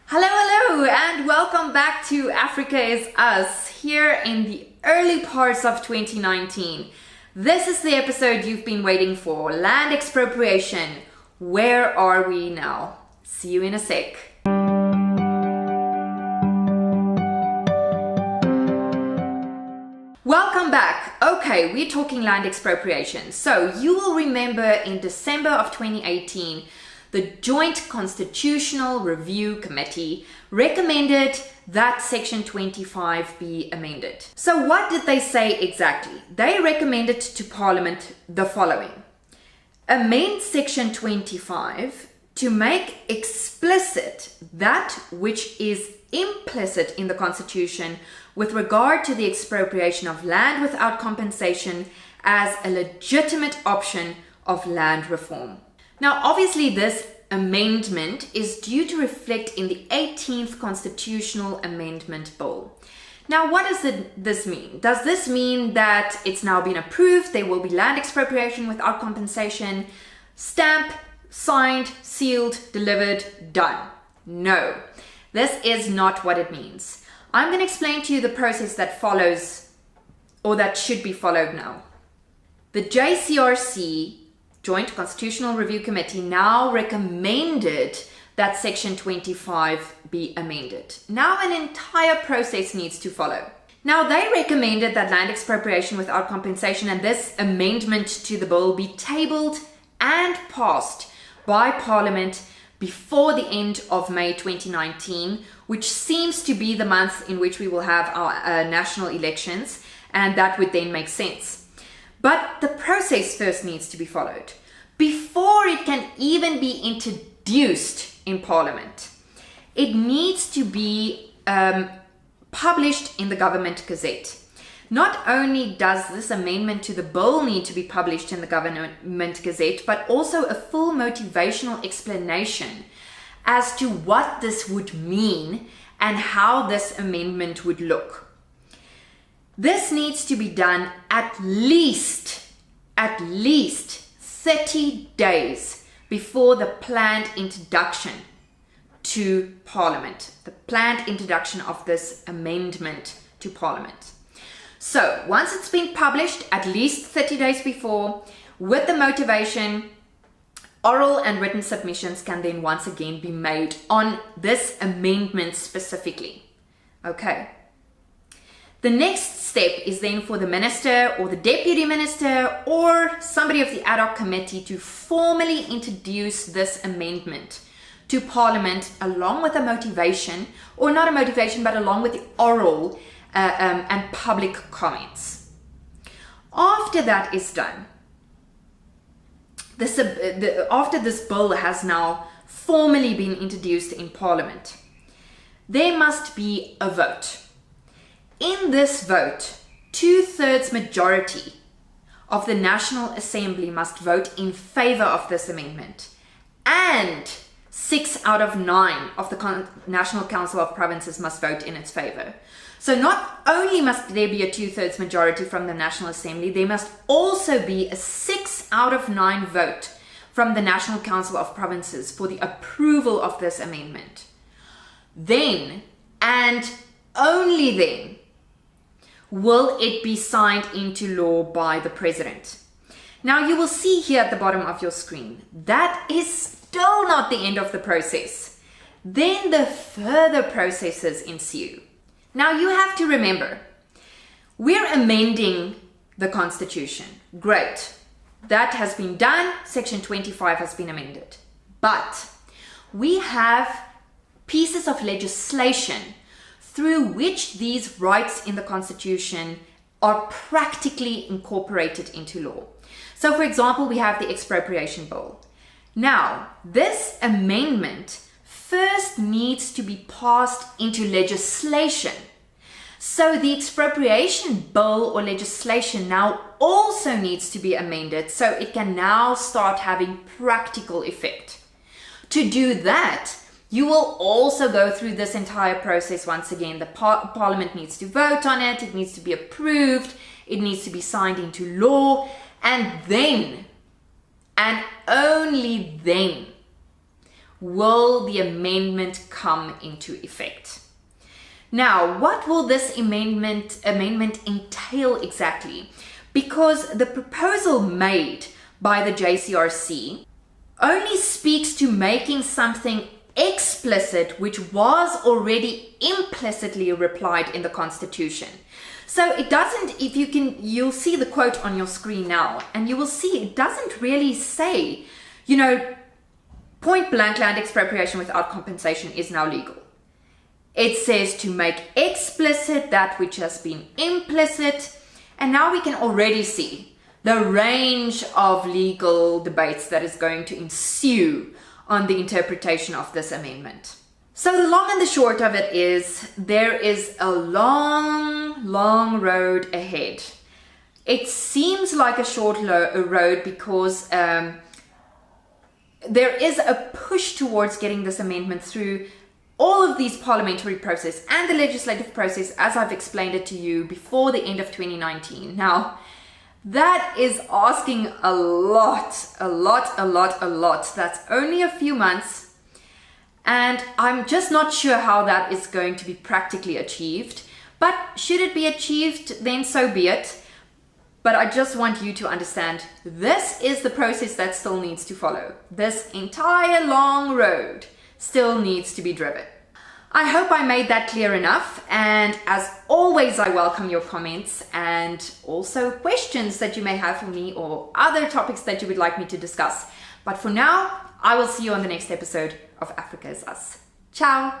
Hello, and welcome back to Africa is Us, here in the early parts of 2019. This is the episode you've been waiting for, land expropriation. Where are we now? See you in a sec. Welcome back. Okay, we're talking land expropriation. So you will remember in December of 2018, the Joint Constitutional Review Committee recommended that Section 25 be amended. So what did they say exactly? They recommended to Parliament the following. Amend Section 25 to make explicit that which is implicit in the Constitution with regard to the expropriation of land without compensation as a legitimate option of land reform. Now, obviously, this amendment is due to reflect in the 18th Constitutional Amendment Bill. Now, what does this mean? Does this mean that it's now been approved, there will be land expropriation without compensation, stamp, signed, sealed, delivered, done? No, this is not what it means. I'm going to explain to you the process that follows, or that should be followed now. The JCRC, Joint Constitutional Review Committee, now recommended that Section 25 be amended. Now an entire process needs to follow. Now they recommended that land expropriation without compensation and this amendment to the bill be tabled and passed by Parliament before the end of May 2019, which seems to be the month in which we will have our national elections, and that would then make sense. But the process first needs to be followed. Before it can even be introduced in Parliament, it needs to be published in the Government Gazette. Not only does this amendment to the bill need to be published in the Government Gazette, but also a full motivational explanation as to what this would mean and how this amendment would look. This needs to be done at least 30 days before the planned introduction to Parliament, the planned introduction of this amendment to Parliament. So once it's been published, at least 30 days before, with the motivation, oral and written submissions can then once again be made on this amendment specifically. Okay. The next step is then for the minister or the deputy minister or somebody of the ad hoc committee to formally introduce this amendment to Parliament along with a motivation, or not a motivation, but along with the oral and public comments. After that is done, after this bill has now formally been introduced in Parliament, there must be a vote. In this vote, 2/3 majority of the National Assembly must vote in favor of this amendment, and 6 out of 9 of the National Council of Provinces must vote in its favor. So not only must there be a 2/3 majority from the National Assembly, there must also be a 6 out of 9 vote from the National Council of Provinces for the approval of this amendment. Then, and only then, will it be signed into law by the President. Now you will see here at the bottom of your screen, that is still not the end of the process. Then the further processes ensue. Now you have to remember, we're amending the Constitution. Great. That has been done. Section 25 has been amended. But we have pieces of legislation through which these rights in the Constitution are practically incorporated into law. So for example, we have the expropriation bill. Now, this amendment first needs to be passed into legislation. So the expropriation bill or legislation now also needs to be amended so it can now start having practical effect. To do that, you will also go through this entire process once again. The Parliament needs to vote on it, it needs to be approved, it needs to be signed into law, and then, and only then, will the amendment come into effect. Now, what will this amendment entail exactly? Because the proposal made by the JCRC only speaks to making something explicit which was already implicitly replied in the Constitution. So it doesn't, you'll see the quote on your screen now, and you will see it doesn't really say, point blank land expropriation without compensation is now legal. It says to make explicit that which has been implicit, and now we can already see the range of legal debates that is going to ensue on the interpretation of this amendment. So the long and the short of it is, there is a long road ahead. It seems like a short road because there is a push towards getting this amendment through all of these parliamentary process and the legislative process, as I've explained it to you, before the end of 2019. Now, that is asking a lot. That's only a few months. And I'm just not sure how that is going to be practically achieved. But should it be achieved, then so be it. But I just want you to understand, this is the process that still needs to follow. This entire long road still needs to be driven. I hope I made that clear enough, and as always I welcome your comments and also questions that you may have for me or other topics that you would like me to discuss. But for now, I will see you on the next episode of Africa is Us. Ciao!